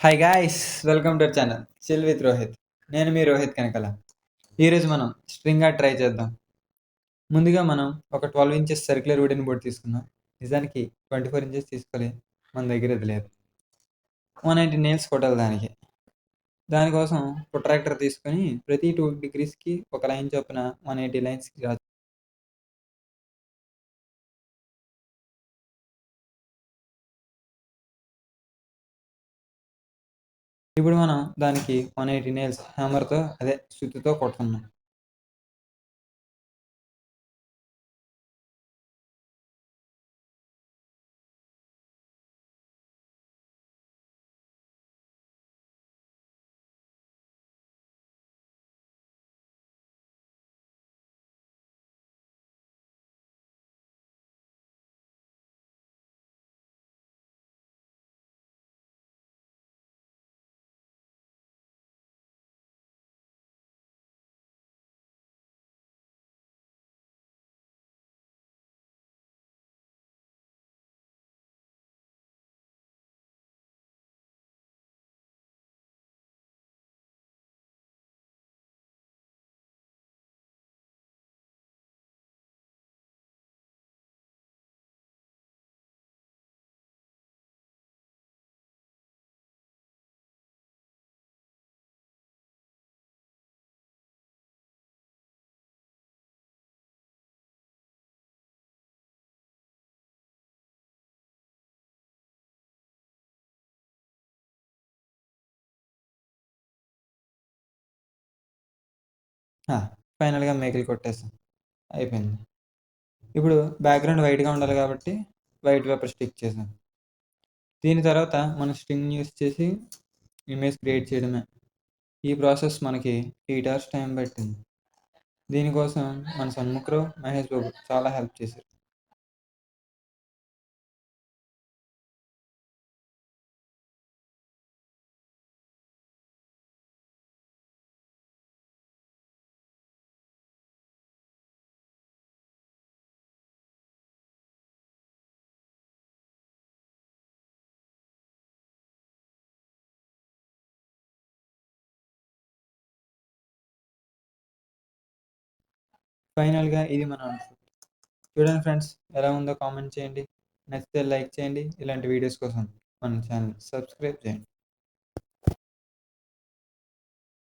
Hi guys! Welcome to our channel chill with Rohit. నేను మీ రోహిత్ కనకాల. ఈరోజు మనం స్ట్రింగ్ ఆర్ట్ ట్రై చేద్దాం. ముందుగా మనం ఒక 12 ఇంచెస్ సర్క్యులర్ వుడెన్ బోర్డ్ తీసుకుందాం. నిజానికి 24 ఇంచెస్ తీసుకోవాలి. మన దగ్గర అది లేదు. 190 నెయిల్స్ కొట్టాలి దానికి. దానికోసం ప్రొట్రాక్టర్ తీసుకొని ప్రతి 2 డిగ్రీస్‌కి ఒక లైన్ చొప్పున 180 లైన్స్‌కి ఇప్పుడు మనం దానికి 180 నెయిల్స్ హ్యామర్‌తో సుత్తితో కొడుతున్నాం. ఆ! ఫైనల్‌గా మేకులు కొట్టేసాం. అయిపోయింది. ఇప్పుడు బ్యాక్‌గ్రౌండ్ వైట్‌గా ఉండాలి కాబట్టి వైట్ పేపర్ స్టిక్ చేశాను. దీని తర్వాత మనం స్ట్రింగ్‌ని యూజ్ చేసి ఇమేజ్ క్రియేట్ చేయడమే. ఈ ప్రాసెస్ మనకి 8 అవర్స్ టైం పట్టింది. దీనికోసం మన సన్ముఖరావు, మహేష్ బాబు చాలా హెల్ప్ చేశారు. ఫైనల్‌గా ఇది మన అవుట్‌పుట్. చూడండి ఫ్రెండ్స్ ఎలా ఉందో కామెంట్ చేయండి. నచ్చితే లైక్ చేయండి. ఇలాంటి వీడియోస్ కోసం మన ఛానల్ సబ్స్క్రైబ్ చేయండి.